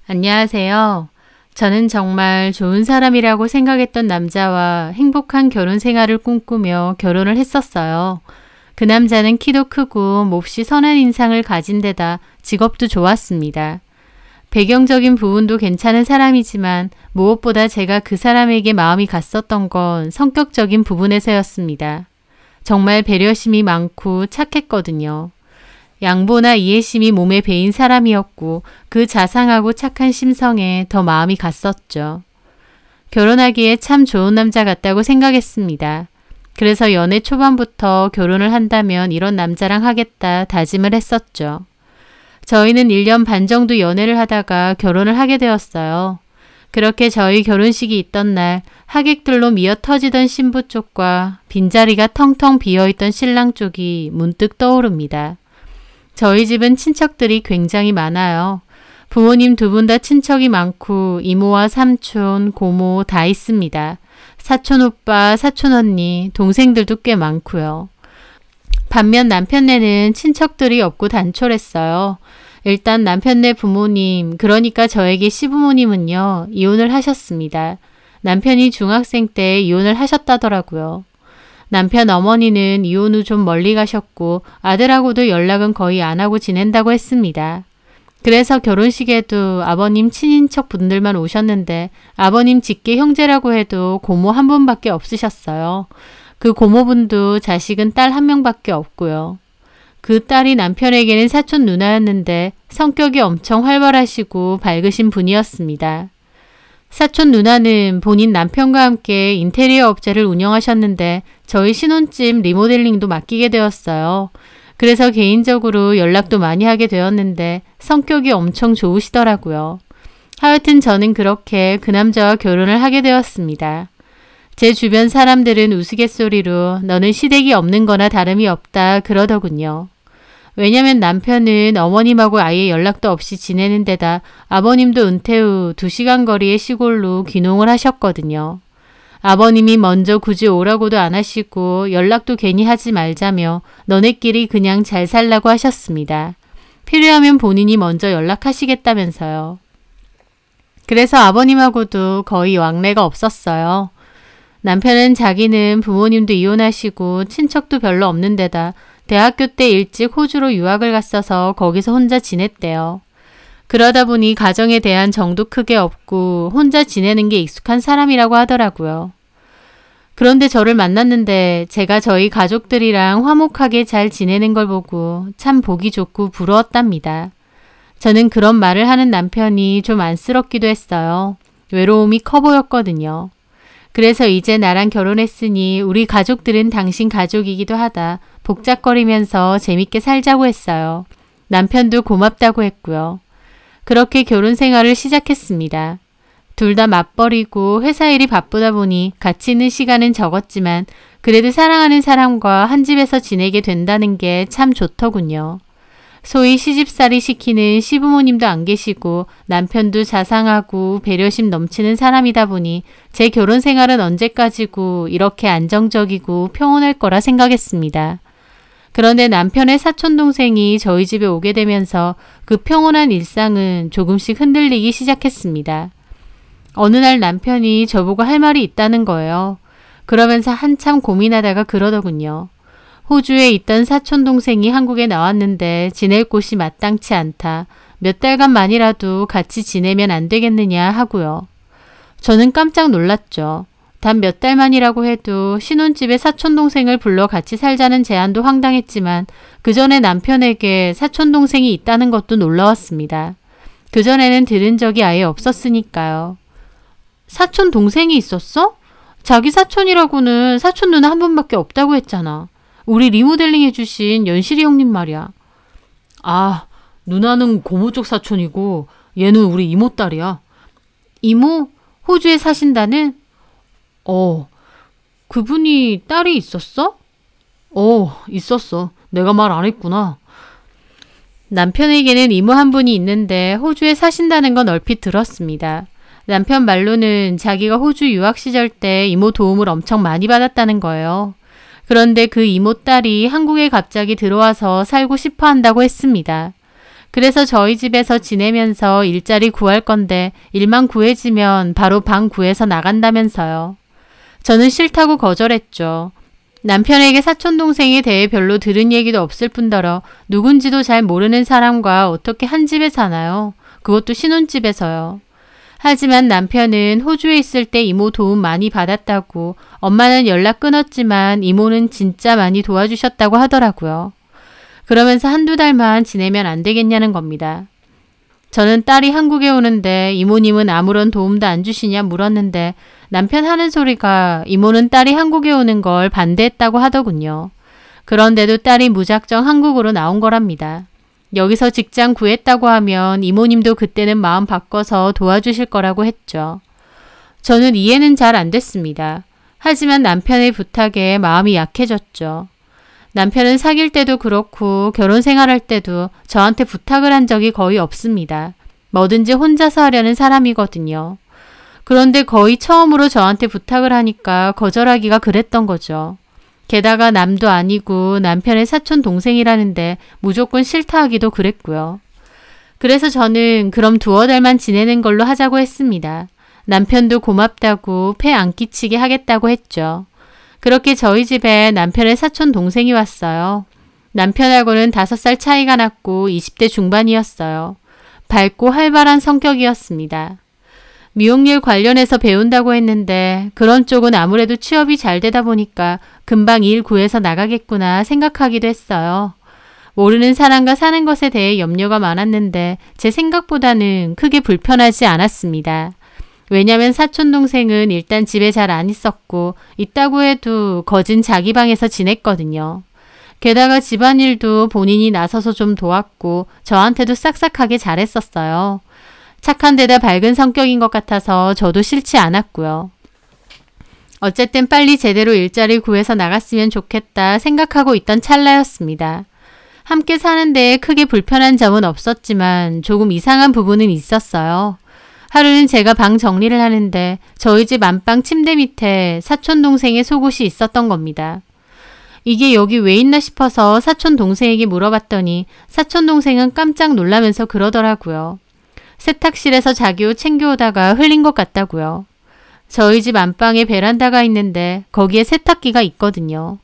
안녕하세요. 저는 정말 좋은 사람이라고 생각했던 남자와 행복한 결혼 생활을 꿈꾸며 결혼을 했었어요. 그 남자는 키도 크고 몹시 선한 인상을 가진 데다 직업도 좋았습니다. 배경적인 부분도 괜찮은 사람이지만 무엇보다 제가 그 사람에게 마음이 갔었던 건 성격적인 부분에서였습니다. 정말 배려심이 많고 착했거든요. 양보나 이해심이 몸에 배인 사람이었고 그 자상하고 착한 심성에 더 마음이 갔었죠. 결혼하기에 참 좋은 남자 같다고 생각했습니다. 그래서 연애 초반부터 결혼을 한다면 이런 남자랑 하겠다 다짐을 했었죠. 저희는 1년 반 정도 연애를 하다가 결혼을 하게 되었어요. 그렇게 저희 결혼식이 있던 날 하객들로 미어 터지던 신부 쪽과 빈자리가 텅텅 비어있던 신랑 쪽이 문득 떠오릅니다. 저희 집은 친척들이 굉장히 많아요. 부모님 두 분 다 친척이 많고 이모와 삼촌, 고모 다 있습니다. 사촌 오빠, 사촌 언니, 동생들도 꽤 많고요. 반면 남편네는 친척들이 없고 단촐했어요. 일단 남편네 부모님, 그러니까 저에게 시부모님은요, 이혼을 하셨습니다. 남편이 중학생 때 이혼을 하셨다더라고요. 남편 어머니는 이혼 후 좀 멀리 가셨고 아들하고도 연락은 거의 안 하고 지낸다고 했습니다. 그래서 결혼식에도 아버님 친인척 분들만 오셨는데 아버님 직계 형제라고 해도 고모 한 분밖에 없으셨어요. 그 고모분도 자식은 딸 한 명밖에 없고요. 그 딸이 남편에게는 사촌 누나였는데 성격이 엄청 활발하시고 밝으신 분이었습니다. 사촌 누나는 본인 남편과 함께 인테리어 업체를 운영하셨는데 저희 신혼집 리모델링도 맡기게 되었어요. 그래서 개인적으로 연락도 많이 하게 되었는데 성격이 엄청 좋으시더라고요. 하여튼 저는 그렇게 그 남자와 결혼을 하게 되었습니다. 제 주변 사람들은 우스갯소리로 너는 시댁이 없는 거나 다름이 없다 그러더군요. 왜냐면 남편은 어머님하고 아예 연락도 없이 지내는 데다 아버님도 은퇴 후 2시간 거리의 시골로 귀농을 하셨거든요. 아버님이 먼저 굳이 오라고도 안 하시고 연락도 괜히 하지 말자며 너네끼리 그냥 잘 살라고 하셨습니다. 필요하면 본인이 먼저 연락하시겠다면서요. 그래서 아버님하고도 거의 왕래가 없었어요. 남편은 자기는 부모님도 이혼하시고 친척도 별로 없는 데다 대학교 때 일찍 호주로 유학을 갔어서 거기서 혼자 지냈대요. 그러다 보니 가정에 대한 정도 크게 없고 혼자 지내는 게 익숙한 사람이라고 하더라고요. 그런데 저를 만났는데 제가 저희 가족들이랑 화목하게 잘 지내는 걸 보고 참 보기 좋고 부러웠답니다. 저는 그런 말을 하는 남편이 좀 안쓰럽기도 했어요. 외로움이 커 보였거든요. 그래서 이제 나랑 결혼했으니 우리 가족들은 당신 가족이기도 하다. 복잡거리면서 재밌게 살자고 했어요. 남편도 고맙다고 했고요. 그렇게 결혼 생활을 시작했습니다. 둘 다 맞벌이고 회사 일이 바쁘다 보니 같이 있는 시간은 적었지만 그래도 사랑하는 사람과 한 집에서 지내게 된다는 게 참 좋더군요. 소위 시집살이 시키는 시부모님도 안 계시고 남편도 자상하고 배려심 넘치는 사람이다 보니 제 결혼 생활은 언제까지고 이렇게 안정적이고 평온할 거라 생각했습니다. 그런데 남편의 사촌동생이 저희 집에 오게 되면서 그 평온한 일상은 조금씩 흔들리기 시작했습니다. 어느 날 남편이 저보고 할 말이 있다는 거예요. 그러면서 한참 고민하다가 그러더군요. 호주에 있던 사촌동생이 한국에 나왔는데 지낼 곳이 마땅치 않다. 몇 달간만이라도 같이 지내면 안 되겠느냐 하고요. 저는 깜짝 놀랐죠. 단 몇 달만이라고 해도 신혼집에 사촌동생을 불러 같이 살자는 제안도 황당했지만 그 전에 남편에게 사촌동생이 있다는 것도 놀라웠습니다. 그전에는 들은 적이 아예 없었으니까요. 사촌동생이 있었어? 자기 사촌이라고는 사촌 누나 한 분밖에 없다고 했잖아. 우리 리모델링 해주신 연실이 형님 말이야. 아, 누나는 고모 쪽 사촌이고 얘는 우리 이모 딸이야. 이모? 호주에 사신다는? 그분이 딸이 있었어? 있었어. 내가 말 안 했구나. 남편에게는 이모 한 분이 있는데 호주에 사신다는 건 얼핏 들었습니다. 남편 말로는 자기가 호주 유학 시절 때 이모 도움을 엄청 많이 받았다는 거예요. 그런데 그 이모 딸이 한국에 갑자기 들어와서 살고 싶어 한다고 했습니다. 그래서 저희 집에서 지내면서 일자리 구할 건데 일만 구해지면 바로 방 구해서 나간다면서요. 저는 싫다고 거절했죠. 남편에게 사촌동생에 대해 별로 들은 얘기도 없을 뿐더러 누군지도 잘 모르는 사람과 어떻게 한 집에 사나요? 그것도 신혼집에서요. 하지만 남편은 호주에 있을 때 이모 도움 많이 받았다고, 엄마는 연락 끊었지만 이모는 진짜 많이 도와주셨다고 하더라고요. 그러면서 한두 달만 지내면 안 되겠냐는 겁니다. 저는 딸이 한국에 오는데 이모님은 아무런 도움도 안 주시냐 물었는데 남편 하는 소리가 이모는 딸이 한국에 오는 걸 반대했다고 하더군요. 그런데도 딸이 무작정 한국으로 나온 거랍니다. 여기서 직장 구했다고 하면 이모님도 그때는 마음 바꿔서 도와주실 거라고 했죠. 저는 이해는 잘 안 됐습니다. 하지만 남편의 부탁에 마음이 약해졌죠. 남편은 사귈 때도 그렇고 결혼 생활할 때도 저한테 부탁을 한 적이 거의 없습니다. 뭐든지 혼자서 하려는 사람이거든요. 그런데 거의 처음으로 저한테 부탁을 하니까 거절하기가 그랬던 거죠. 게다가 남도 아니고 남편의 사촌 동생이라는데 무조건 싫다 하기도 그랬고요. 그래서 저는 그럼 두어 달만 지내는 걸로 하자고 했습니다. 남편도 고맙다고 폐 안 끼치게 하겠다고 했죠. 그렇게 저희 집에 남편의 사촌 동생이 왔어요. 남편하고는 5살 차이가 났고 20대 중반이었어요. 밝고 활발한 성격이었습니다. 미용일 관련해서 배운다고 했는데 그런 쪽은 아무래도 취업이 잘 되다 보니까 금방 일 구해서 나가겠구나 생각하기도 했어요. 모르는 사람과 사는 것에 대해 염려가 많았는데 제 생각보다는 크게 불편하지 않았습니다. 왜냐면 사촌동생은 일단 집에 잘 안 있었고 있다고 해도 거진 자기 방에서 지냈거든요. 게다가 집안일도 본인이 나서서 좀 도왔고 저한테도 싹싹하게 잘했었어요. 착한 데다 밝은 성격인 것 같아서 저도 싫지 않았고요. 어쨌든 빨리 제대로 일자리 구해서 나갔으면 좋겠다 생각하고 있던 찰나였습니다. 함께 사는데 크게 불편한 점은 없었지만 조금 이상한 부분은 있었어요. 하루는 제가 방 정리를 하는데 저희 집 안방 침대 밑에 사촌동생의 속옷이 있었던 겁니다. 이게 여기 왜 있나 싶어서 사촌동생에게 물어봤더니 사촌동생은 깜짝 놀라면서 그러더라고요. 세탁실에서 자기 옷 챙겨오다가 흘린 것 같다고요. 저희 집 안방에 베란다가 있는데 거기에 세탁기가 있거든요.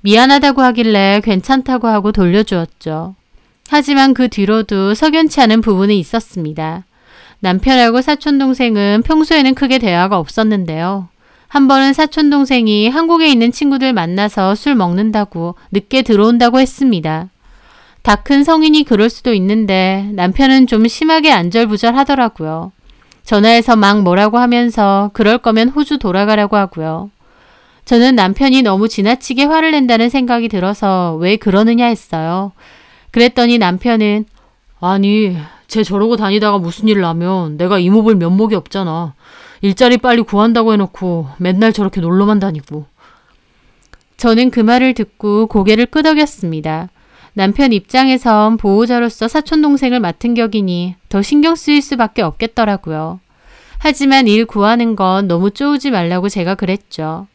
미안하다고 하길래 괜찮다고 하고 돌려주었죠. 하지만 그 뒤로도 석연치 않은 부분은 있었습니다. 남편하고 사촌동생은 평소에는 크게 대화가 없었는데요. 한 번은 사촌동생이 한국에 있는 친구들 만나서 술 먹는다고 늦게 들어온다고 했습니다. 다 큰 성인이 그럴 수도 있는데 남편은 좀 심하게 안절부절 하더라고요. 전화해서 막 뭐라고 하면서 그럴 거면 호주 돌아가라고 하고요. 저는 남편이 너무 지나치게 화를 낸다는 생각이 들어서 왜 그러느냐 했어요. 그랬더니 남편은 아니 쟤 저러고 다니다가 무슨 일 나면 내가 이모 볼 면목이 없잖아. 일자리 빨리 구한다고 해놓고 맨날 저렇게 놀러만 다니고. 저는 그 말을 듣고 고개를 끄덕였습니다. 남편 입장에선 보호자로서 사촌동생을 맡은 격이니 더 신경 쓰일 수밖에 없겠더라고요. 하지만 일 구하는 건 너무 쪼우지 말라고 제가 그랬죠.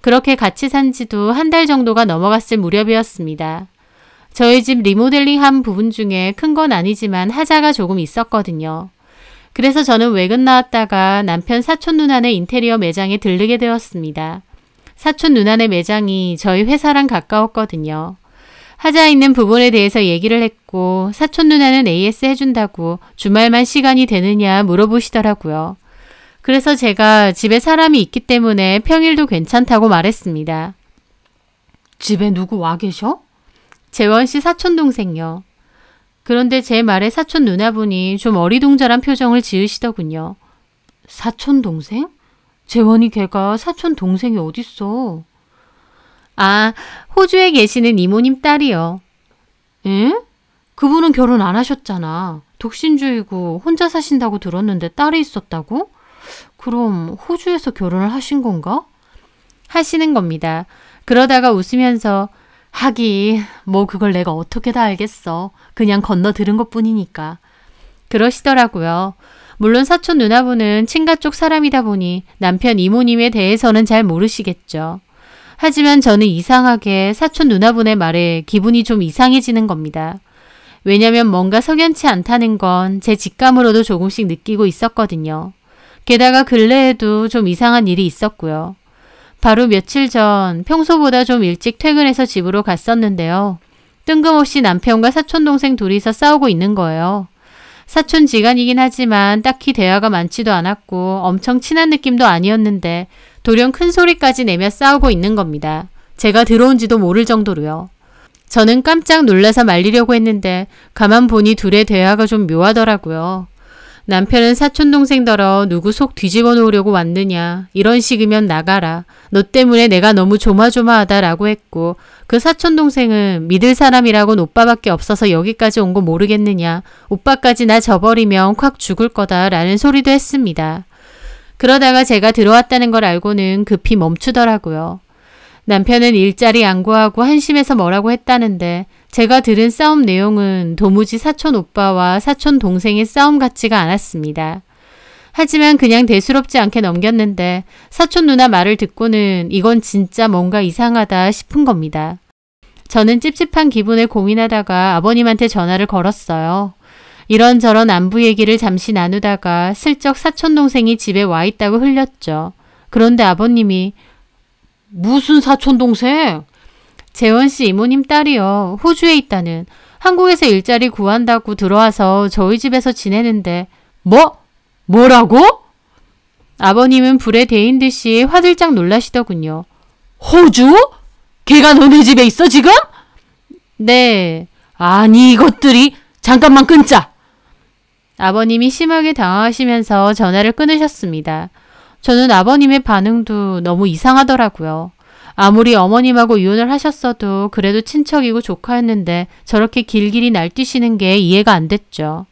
그렇게 같이 산 지도 한 달 정도가 넘어갔을 무렵이었습니다. 저희 집 리모델링한 부분 중에 큰 건 아니지만 하자가 조금 있었거든요. 그래서 저는 외근 나왔다가 남편 사촌 누나네 인테리어 매장에 들르게 되었습니다. 사촌 누나네 매장이 저희 회사랑 가까웠거든요. 하자 있는 부분에 대해서 얘기를 했고 사촌 누나는 AS 해준다고 주말만 시간이 되느냐 물어보시더라고요. 그래서 제가 집에 사람이 있기 때문에 평일도 괜찮다고 말했습니다. 집에 누구 와 계셔? 재원 씨 사촌 동생요. 그런데 제 말에 사촌 누나분이 좀 어리둥절한 표정을 지으시더군요. 사촌 동생? 재원이 걔가 사촌 동생이 어딨어? 아, 호주에 계시는 이모님 딸이요. 에? 그분은 결혼 안 하셨잖아. 독신주의고 혼자 사신다고 들었는데 딸이 있었다고? 그럼 호주에서 결혼을 하신 건가? 하시는 겁니다. 그러다가 웃으면서 하기 뭐 그걸 내가 어떻게 다 알겠어. 그냥 건너 들은 것뿐이니까. 그러시더라고요. 물론 사촌 누나분은 친가 쪽 사람이다 보니 남편 이모님에 대해서는 잘 모르시겠죠. 하지만 저는 이상하게 사촌 누나분의 말에 기분이 좀 이상해지는 겁니다. 왜냐면 뭔가 석연치 않다는 건 제 직감으로도 조금씩 느끼고 있었거든요. 게다가 근래에도 좀 이상한 일이 있었고요. 바로 며칠 전 평소보다 좀 일찍 퇴근해서 집으로 갔었는데요. 뜬금없이 남편과 사촌동생 둘이서 싸우고 있는 거예요. 사촌지간이긴 하지만 딱히 대화가 많지도 않았고 엄청 친한 느낌도 아니었는데 돌연 큰 소리까지 내며 싸우고 있는 겁니다. 제가 들어온지도 모를 정도로요. 저는 깜짝 놀라서 말리려고 했는데 가만 보니 둘의 대화가 좀 묘하더라고요. 남편은 사촌동생더러 누구 속 뒤집어 놓으려고 왔느냐. 이런 식이면 나가라. 너 때문에 내가 너무 조마조마하다라고 했고 그 사촌동생은 믿을 사람이라고는 오빠밖에 없어서 여기까지 온 거 모르겠느냐. 오빠까지 나 저버리면 콱 죽을 거다라는 소리도 했습니다. 그러다가 제가 들어왔다는 걸 알고는 급히 멈추더라고요. 남편은 일자리 안 구하고 한심해서 뭐라고 했다는데 제가 들은 싸움 내용은 도무지 사촌 오빠와 사촌 동생의 싸움 같지가 않았습니다. 하지만 그냥 대수롭지 않게 넘겼는데 사촌 누나 말을 듣고는 이건 진짜 뭔가 이상하다 싶은 겁니다. 저는 찝찝한 기분을 고민하다가 아버님한테 전화를 걸었어요. 이런저런 안부 얘기를 잠시 나누다가 슬쩍 사촌 동생이 집에 와 있다고 흘렸죠. 그런데 아버님이 무슨 사촌 동생? 재원씨 이모님 딸이요. 호주에 있다는. 한국에서 일자리 구한다고 들어와서 저희 집에서 지내는데. 뭐라고? 아버님은 불에 데인 듯이 화들짝 놀라시더군요. 호주? 걔가 너네 집에 있어 지금? 네. 아니 이것들이. 잠깐만 끊자. 아버님이 심하게 당황하시면서 전화를 끊으셨습니다. 저는 아버님의 반응도 너무 이상하더라고요. 아무리 어머님하고 이혼을 하셨어도 그래도 친척이고 조카였는데 저렇게 길길이 날뛰시는 게 이해가 안 됐죠.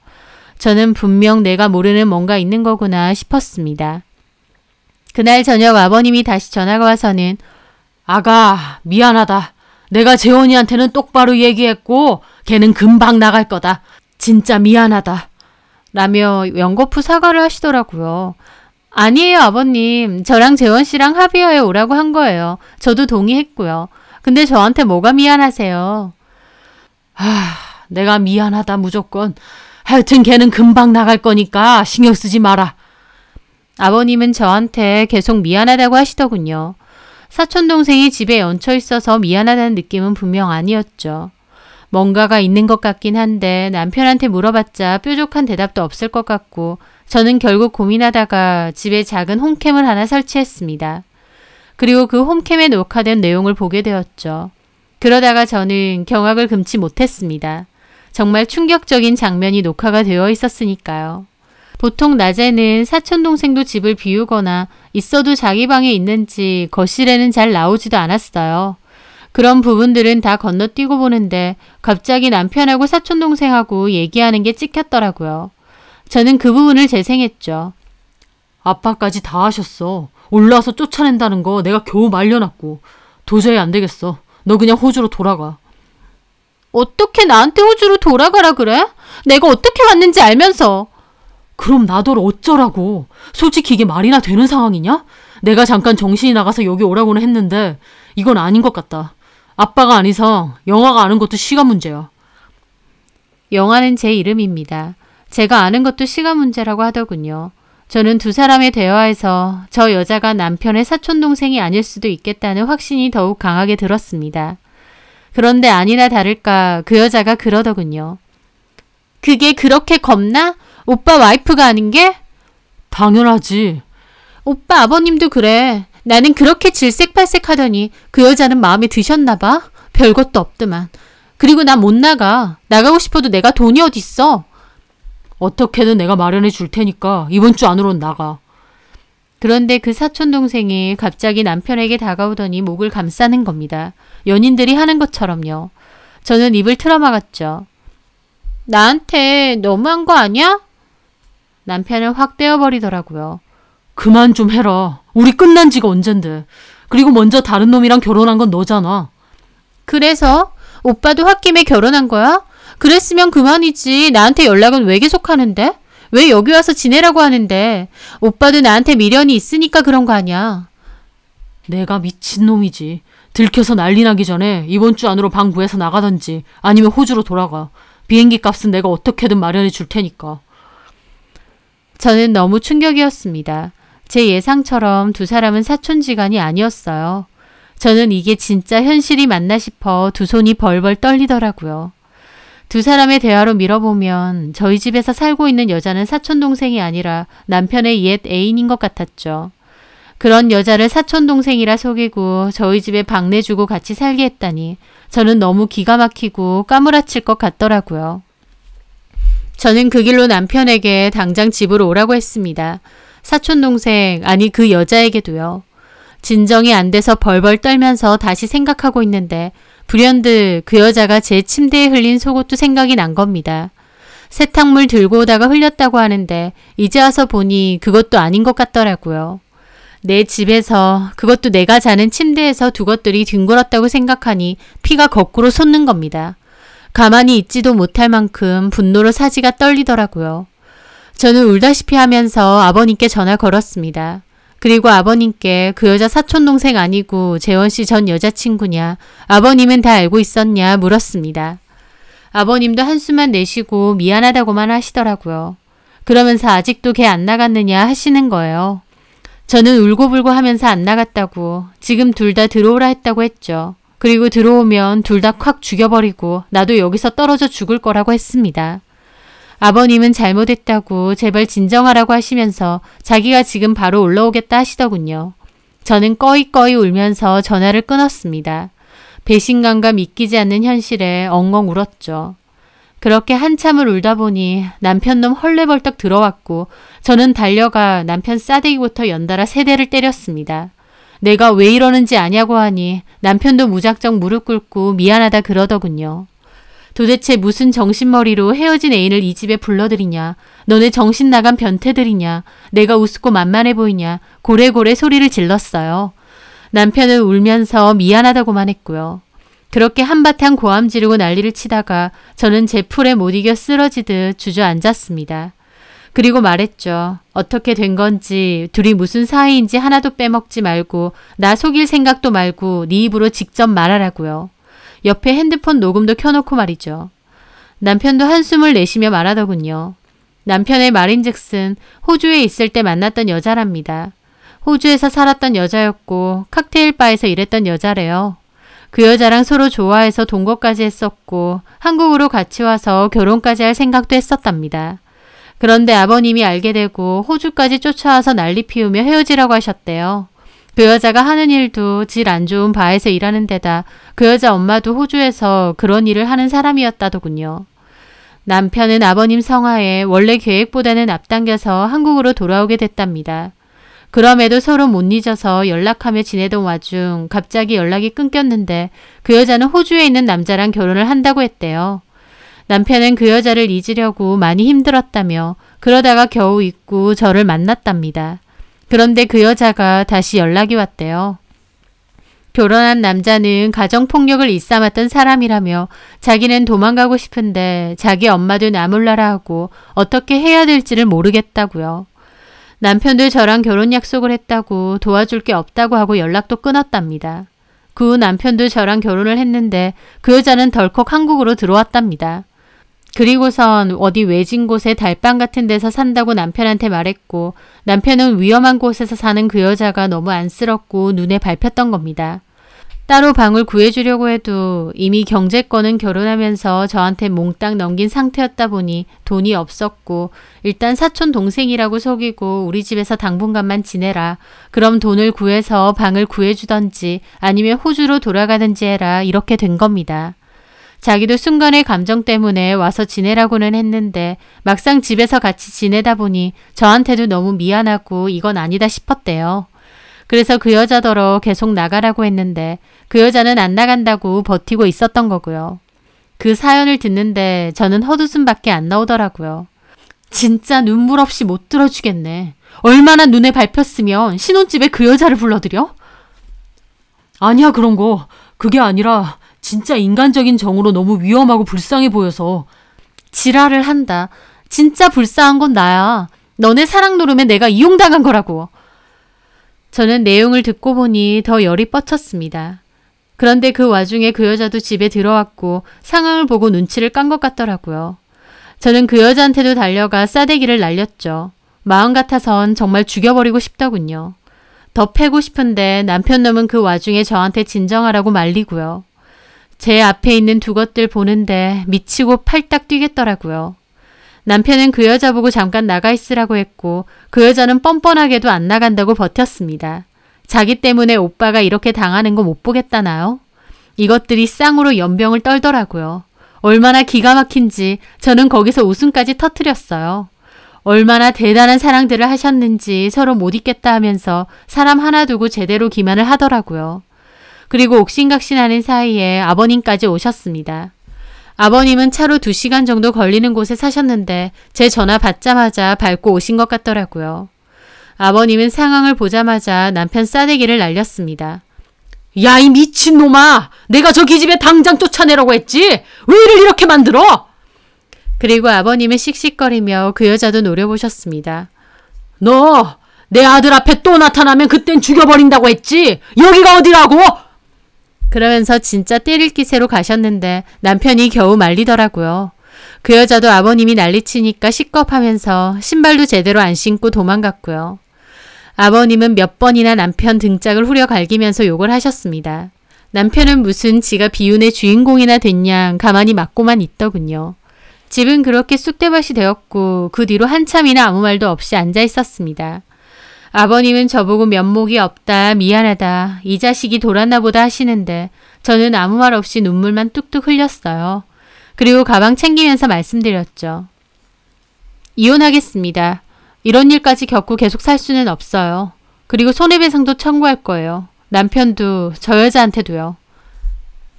저는 분명 내가 모르는 뭔가 있는 거구나 싶었습니다. 그날 저녁 아버님이 다시 전화가 와서는 아가 미안하다. 내가 재원이한테는 똑바로 얘기했고 걔는 금방 나갈 거다. 진짜 미안하다. 라며 연거푸 사과를 하시더라고요. 아니에요 아버님. 저랑 재원씨랑 합의하에 오라고 한 거예요. 저도 동의했고요. 근데 저한테 뭐가 미안하세요? 내가 미안하다 무조건. 하여튼 걔는 금방 나갈 거니까 신경 쓰지 마라. 아버님은 저한테 계속 미안하다고 하시더군요. 사촌동생이 집에 얹혀 있어서 미안하다는 느낌은 분명 아니었죠. 뭔가가 있는 것 같긴 한데 남편한테 물어봤자 뾰족한 대답도 없을 것 같고 저는 결국 고민하다가 집에 작은 홈캠을 하나 설치했습니다. 그리고 그 홈캠에 녹화된 내용을 보게 되었죠. 그러다가 저는 경악을 금치 못했습니다. 정말 충격적인 장면이 녹화가 되어 있었으니까요. 보통 낮에는 사촌동생도 집을 비우거나 있어도 자기 방에 있는지 거실에는 잘 나오지도 않았어요. 그런 부분들은 다 건너뛰고 보는데 갑자기 남편하고 사촌동생하고 얘기하는 게 찍혔더라고요. 저는 그 부분을 재생했죠. 아빠까지 다 하셨어. 올라와서 쫓아낸다는 거 내가 겨우 말려놨고. 도저히 안 되겠어. 너 그냥 호주로 돌아가. 어떻게 나한테 호주로 돌아가라 그래? 내가 어떻게 왔는지 알면서. 그럼 나더러 어쩌라고. 솔직히 이게 말이나 되는 상황이냐? 내가 잠깐 정신이 나가서 여기 오라고는 했는데 이건 아닌 것 같다. 아빠가 아닌 이상 영화가 아는 것도 시간 문제야. 영화는 제 이름입니다. 제가 아는 것도 시간 문제라고 하더군요. 저는 두 사람의 대화에서 저 여자가 남편의 사촌동생이 아닐 수도 있겠다는 확신이 더욱 강하게 들었습니다. 그런데 아니나 다를까 그 여자가 그러더군요. 그게 그렇게 겁나? 오빠 와이프가 아닌 게? 당연하지. 오빠 아버님도 그래. 나는 그렇게 질색팔색하더니 그 여자는 마음에 드셨나 봐. 별것도 없더만. 그리고 나 못 나가. 나가고 싶어도 내가 돈이 어딨어. 어떻게든 내가 마련해 줄 테니까 이번 주 안으로는 나가. 그런데 그 사촌동생이 갑자기 남편에게 다가오더니 목을 감싸는 겁니다. 연인들이 하는 것처럼요. 저는 입을 틀어막았죠. 나한테 너무한 거 아니야? 남편을 확 떼어버리더라고요. 그만 좀 해라. 우리 끝난 지가 언젠데. 그리고 먼저 다른 놈이랑 결혼한 건 너잖아. 그래서? 오빠도 홧김에 결혼한 거야? 그랬으면 그만이지. 나한테 연락은 왜 계속 하는데? 왜 여기 와서 지내라고 하는데? 오빠도 나한테 미련이 있으니까 그런 거 아니야. 내가 미친놈이지. 들켜서 난리 나기 전에 이번 주 안으로 방 구해서 나가든지 아니면 호주로 돌아가. 비행기 값은 내가 어떻게든 마련해 줄 테니까. 저는 너무 충격이었습니다. 제 예상처럼 두 사람은 사촌지간이 아니었어요. 저는 이게 진짜 현실이 맞나 싶어 두 손이 벌벌 떨리더라고요. 두 사람의 대화로 밀어보면 저희 집에서 살고 있는 여자는 사촌동생이 아니라 남편의 옛 애인인 것 같았죠. 그런 여자를 사촌동생이라 속이고 저희 집에 방 내주고 같이 살게 했다니 저는 너무 기가 막히고 까무라칠 것 같더라고요. 저는 그 길로 남편에게 당장 집으로 오라고 했습니다. 사촌동생, 아니 그 여자에게도요. 진정이 안 돼서 벌벌 떨면서 다시 생각하고 있는데 불현듯 그 여자가 제 침대에 흘린 속옷도 생각이 난 겁니다. 세탁물 들고 오다가 흘렸다고 하는데 이제 와서 보니 그것도 아닌 것 같더라고요. 내 집에서, 그것도 내가 자는 침대에서 두 것들이 뒹굴었다고 생각하니 피가 거꾸로 솟는 겁니다. 가만히 있지도 못할 만큼 분노로 사지가 떨리더라고요. 저는 울다시피 하면서 아버님께 전화 걸었습니다. 그리고 아버님께 그 여자 사촌동생 아니고 재원씨 전 여자친구냐, 아버님은 다 알고 있었냐 물었습니다. 아버님도 한숨만 내쉬고 미안하다고만 하시더라고요. 그러면서 아직도 걔 안 나갔느냐 하시는 거예요. 저는 울고불고 하면서 안 나갔다고, 지금 둘 다 들어오라 했다고 했죠. 그리고 들어오면 둘 다 콱 죽여버리고 나도 여기서 떨어져 죽을 거라고 했습니다. 아버님은 잘못했다고 제발 진정하라고 하시면서 자기가 지금 바로 올라오겠다 하시더군요. 저는 꺼이꺼이 울면서 전화를 끊었습니다. 배신감과 믿기지 않는 현실에 엉엉 울었죠. 그렇게 한참을 울다 보니 남편놈 헐레벌떡 들어왔고 저는 달려가 남편 싸대기부터 연달아 3대를 때렸습니다. 내가 왜 이러는지 아냐고 하니 남편도 무작정 무릎 꿇고 미안하다 그러더군요. 도대체 무슨 정신머리로 헤어진 애인을 이 집에 불러들이냐. 너네 정신 나간 변태들이냐. 내가 우습고 만만해 보이냐. 고래고래 소리를 질렀어요. 남편은 울면서 미안하다고만 했고요. 그렇게 한바탕 고함 지르고 난리를 치다가 저는 제 풀에 못 이겨 쓰러지듯 주저앉았습니다. 그리고 말했죠. 어떻게 된 건지, 둘이 무슨 사이인지 하나도 빼먹지 말고 나 속일 생각도 말고 네 입으로 직접 말하라고요. 옆에 핸드폰 녹음도 켜놓고 말이죠. 남편도 한숨을 내쉬며 말하더군요. 남편의 말인즉슨 호주에 있을 때 만났던 여자랍니다. 호주에서 살았던 여자였고 칵테일 바에서 일했던 여자래요. 그 여자랑 서로 좋아해서 동거까지 했었고 한국으로 같이 와서 결혼까지 할 생각도 했었답니다. 그런데 아버님이 알게 되고 호주까지 쫓아와서 난리 피우며 헤어지라고 하셨대요. 그 여자가 하는 일도 질 안 좋은 바에서 일하는 데다 그 여자 엄마도 호주에서 그런 일을 하는 사람이었다더군요. 남편은 아버님 성화에 원래 계획보다는 앞당겨서 한국으로 돌아오게 됐답니다. 그럼에도 서로 못 잊어서 연락하며 지내던 와중 갑자기 연락이 끊겼는데 그 여자는 호주에 있는 남자랑 결혼을 한다고 했대요. 남편은 그 여자를 잊으려고 많이 힘들었다며 그러다가 겨우 잊고 저를 만났답니다. 그런데 그 여자가 다시 연락이 왔대요. 결혼한 남자는 가정폭력을 일삼았던 사람이라며 자기는 도망가고 싶은데 자기 엄마도 나몰라라 하고 어떻게 해야 될지를 모르겠다고요. 남편도 저랑 결혼 약속을 했다고 도와줄 게 없다고 하고 연락도 끊었답니다. 그 후 남편도 저랑 결혼을 했는데 그 여자는 덜컥 한국으로 들어왔답니다. 그리고선 어디 외진 곳에 달방 같은 데서 산다고 남편한테 말했고 남편은 위험한 곳에서 사는 그 여자가 너무 안쓰럽고 눈에 밟혔던 겁니다. 따로 방을 구해주려고 해도 이미 경제권은 결혼하면서 저한테 몽땅 넘긴 상태였다 보니 돈이 없었고 일단 사촌 동생이라고 속이고 우리 집에서 당분간만 지내라. 그럼 돈을 구해서 방을 구해주던지 아니면 호주로 돌아가든지 해라. 이렇게 된 겁니다. 자기도 순간의 감정 때문에 와서 지내라고는 했는데 막상 집에서 같이 지내다 보니 저한테도 너무 미안하고 이건 아니다 싶었대요. 그래서 그 여자더러 계속 나가라고 했는데 그 여자는 안 나간다고 버티고 있었던 거고요. 그 사연을 듣는데 저는 헛웃음밖에 안 나오더라고요. 진짜 눈물 없이 못 들어주겠네. 얼마나 눈에 밟혔으면 신혼집에 그 여자를 불러들여? 아니야 그런 거. 그게 아니라 진짜 인간적인 정으로 너무 위험하고 불쌍해 보여서. 지랄을 한다. 진짜 불쌍한 건 나야. 너네 사랑 노름에 내가 이용당한 거라고. 저는 내용을 듣고 보니 더 열이 뻗쳤습니다. 그런데 그 와중에 그 여자도 집에 들어왔고 상황을 보고 눈치를 깐 것 같더라고요. 저는 그 여자한테도 달려가 싸대기를 날렸죠. 마음 같아선 정말 죽여버리고 싶더군요. 더 패고 싶은데 남편 놈은 그 와중에 저한테 진정하라고 말리고요. 제 앞에 있는 두 것들 보는데 미치고 팔딱 뛰겠더라고요. 남편은 그 여자 보고 잠깐 나가 있으라고 했고 그 여자는 뻔뻔하게도 안 나간다고 버텼습니다. 자기 때문에 오빠가 이렇게 당하는 거 못 보겠다나요? 이것들이 쌍으로 연병을 떨더라고요. 얼마나 기가 막힌지 저는 거기서 웃음까지 터뜨렸어요. 얼마나 대단한 사랑들을 하셨는지 서로 못 잊겠다 하면서 사람 하나 두고 제대로 기만을 하더라고요. 그리고 옥신각신하는 사이에 아버님까지 오셨습니다. 아버님은 차로 2시간 정도 걸리는 곳에 사셨는데 제 전화 받자마자 밟고 오신 것 같더라고요. 아버님은 상황을 보자마자 남편 싸대기를 날렸습니다. 야, 이 미친놈아! 내가 저 기집애 당장 쫓아내라고 했지! 왜 일을 이렇게 만들어! 그리고 아버님은 씩씩거리며 그 여자도 노려보셨습니다. 너 내 아들 앞에 또 나타나면 그땐 죽여버린다고 했지! 여기가 어디라고! 그러면서 진짜 때릴 기세로 가셨는데 남편이 겨우 말리더라고요. 그 여자도 아버님이 난리치니까 시겁하면서 신발도 제대로 안 신고 도망갔고요. 아버님은 몇 번이나 남편 등짝을 후려 갈기면서 욕을 하셨습니다. 남편은 무슨 지가 비운의 주인공이나 됐냐 가만히 맞고만 있더군요. 집은 그렇게 쑥대밭이 되었고 그 뒤로 한참이나 아무 말도 없이 앉아 있었습니다. 아버님은 저보고 면목이 없다, 미안하다, 이 자식이 돌았나 보다 하시는데 저는 아무 말 없이 눈물만 뚝뚝 흘렸어요. 그리고 가방 챙기면서 말씀드렸죠. 이혼하겠습니다. 이런 일까지 겪고 계속 살 수는 없어요. 그리고 손해배상도 청구할 거예요. 남편도 저 여자한테도요.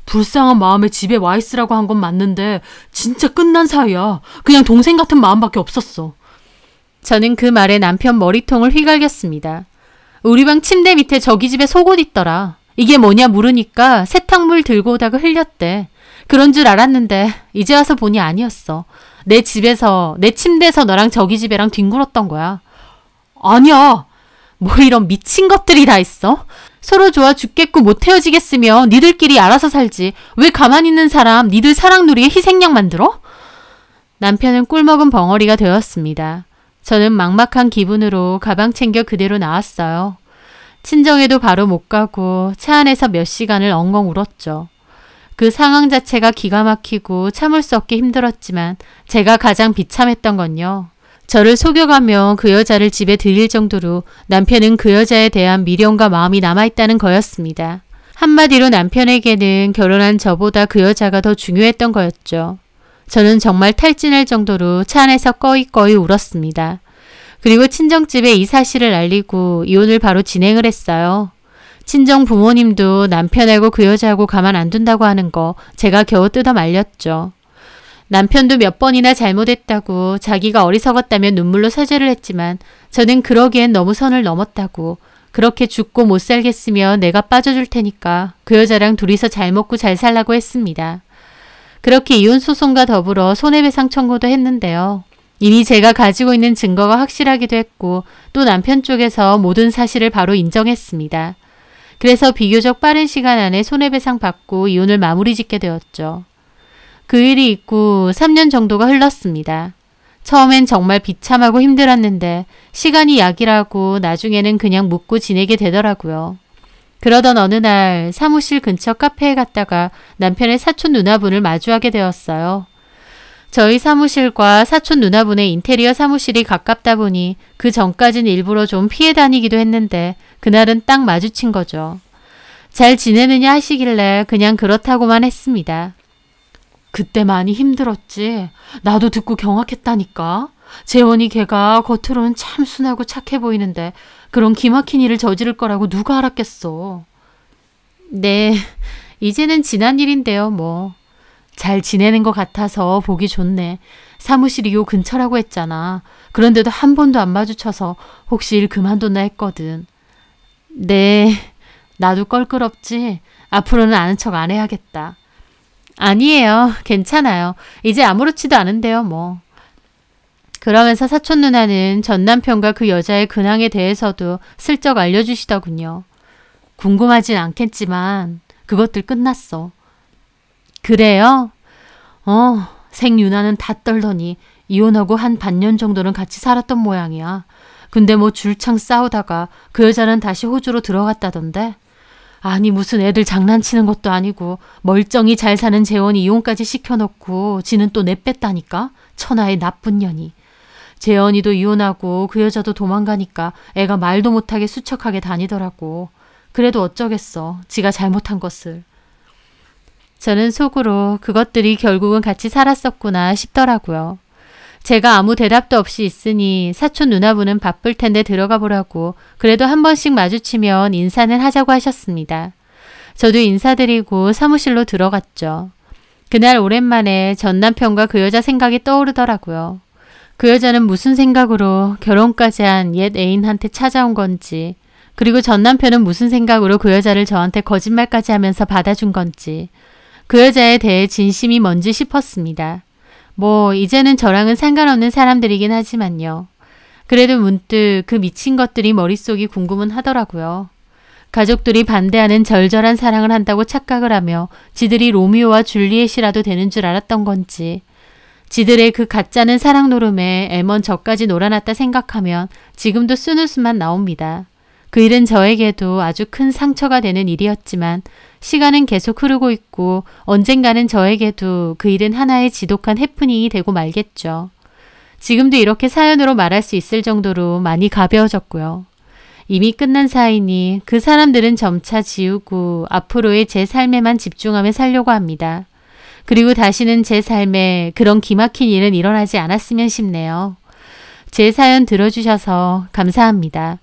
불쌍한 마음에 집에 와 있으라고 한 건 맞는데 진짜 끝난 사이야. 그냥 동생 같은 마음밖에 없었어. 저는 그 말에 남편 머리통을 휘갈겼습니다. 우리 방 침대 밑에 저기 집에 속옷 있더라. 이게 뭐냐 물으니까 세탁물 들고 오다가 흘렸대. 그런 줄 알았는데 이제 와서 보니 아니었어. 내 집에서 내 침대에서 너랑 저기 집애랑 뒹굴었던 거야. 아니야. 뭐 이런 미친 것들이 다 있어? 서로 좋아 죽겠고 못 헤어지겠으면 니들끼리 알아서 살지. 왜 가만히 있는 사람 니들 사랑놀이에 희생양 만들어? 남편은 꿀먹은 벙어리가 되었습니다. 저는 막막한 기분으로 가방 챙겨 그대로 나왔어요. 친정에도 바로 못 가고 차 안에서 몇 시간을 엉엉 울었죠. 그 상황 자체가 기가 막히고 참을 수 없게 힘들었지만 제가 가장 비참했던 건요. 저를 속여가며 그 여자를 집에 들일 정도로 남편은 그 여자에 대한 미련과 마음이 남아있다는 거였습니다. 한마디로 남편에게는 결혼한 저보다 그 여자가 더 중요했던 거였죠. 저는 정말 탈진할 정도로 차 안에서 꺼이꺼이 울었습니다. 그리고 친정집에 이 사실을 알리고 이혼을 바로 진행을 했어요. 친정 부모님도 남편하고 그 여자하고 가만 안 둔다고 하는 거 제가 겨우 뜯어 말렸죠. 남편도 몇 번이나 잘못했다고 자기가 어리석었다며 눈물로 사죄를 했지만 저는 그러기엔 너무 선을 넘었다고 그렇게 죽고 못 살겠으며 내가 빠져줄 테니까 그 여자랑 둘이서 잘 먹고 잘 살라고 했습니다. 그렇게 이혼 소송과 더불어 손해배상 청구도 했는데요. 이미 제가 가지고 있는 증거가 확실하기도 했고 또 남편 쪽에서 모든 사실을 바로 인정했습니다. 그래서 비교적 빠른 시간 안에 손해배상 받고 이혼을 마무리 짓게 되었죠. 그 일이 있고 3년 정도가 흘렀습니다. 처음엔 정말 비참하고 힘들었는데 시간이 약이라고 나중에는 그냥 묻고 지내게 되더라고요. 그러던 어느 날 사무실 근처 카페에 갔다가 남편의 사촌 누나분을 마주하게 되었어요. 저희 사무실과 사촌 누나분의 인테리어 사무실이 가깝다 보니 그 전까진 일부러 좀 피해 다니기도 했는데 그날은 딱 마주친 거죠. 잘 지내느냐 하시길래 그냥 그렇다고만 했습니다. 그때 많이 힘들었지. 나도 듣고 경악했다니까. 재원이 걔가 겉으로는 참 순하고 착해 보이는데 그런 기막힌 일을 저지를 거라고 누가 알았겠어. 네, 이제는 지난 일인데요 뭐. 잘 지내는 것 같아서 보기 좋네. 사무실이 요 근처라고 했잖아. 그런데도 한 번도 안 마주쳐서 혹시 일 그만뒀나 했거든. 네, 나도 껄끄럽지. 앞으로는 아는 척 안 해야겠다. 아니에요. 괜찮아요. 이제 아무렇지도 않은데요 뭐. 그러면서 사촌 누나는 전 남편과 그 여자의 근황에 대해서도 슬쩍 알려주시더군요. 궁금하진 않겠지만 그것들 끝났어. 그래요? 생유나는 다 떨더니 이혼하고 한 반년 정도는 같이 살았던 모양이야. 근데 뭐 줄창 싸우다가 그 여자는 다시 호주로 들어갔다던데. 아니 무슨 애들 장난치는 것도 아니고 멀쩡히 잘 사는 재원이 이혼까지 시켜놓고 지는 또 내뺐다니까. 천하의 나쁜 년이. 재원이도 이혼하고 그 여자도 도망가니까 애가 말도 못하게 수척하게 다니더라고. 그래도 어쩌겠어. 지가 잘못한 것을. 저는 속으로 그것들이 결국은 같이 살았었구나 싶더라고요. 제가 아무 대답도 없이 있으니 사촌 누나분은 바쁠 텐데 들어가 보라고 그래도 한 번씩 마주치면 인사는 하자고 하셨습니다. 저도 인사드리고 사무실로 들어갔죠. 그날 오랜만에 전 남편과 그 여자 생각이 떠오르더라고요. 그 여자는 무슨 생각으로 결혼까지 한 옛 애인한테 찾아온 건지, 그리고 전 남편은 무슨 생각으로 그 여자를 저한테 거짓말까지 하면서 받아준 건지, 그 여자에 대해 진심이 뭔지 싶었습니다. 뭐 이제는 저랑은 상관없는 사람들이긴 하지만요. 그래도 문득 그 미친 것들이 머릿속이 궁금은 하더라고요. 가족들이 반대하는 절절한 사랑을 한다고 착각을 하며 지들이 로미오와 줄리엣이라도 되는 줄 알았던 건지, 지들의 그 가짜는 사랑 노름에 애먼 저까지 놀아났다 생각하면 지금도 쓴웃음만 나옵니다. 그 일은 저에게도 아주 큰 상처가 되는 일이었지만 시간은 계속 흐르고 있고 언젠가는 저에게도 그 일은 하나의 지독한 해프닝이 되고 말겠죠. 지금도 이렇게 사연으로 말할 수 있을 정도로 많이 가벼워졌고요. 이미 끝난 사이니 그 사람들은 점차 지우고 앞으로의 제 삶에만 집중하며 살려고 합니다. 그리고 다시는 제 삶에 그런 기막힌 일은 일어나지 않았으면 싶네요. 제 사연 들어주셔서 감사합니다.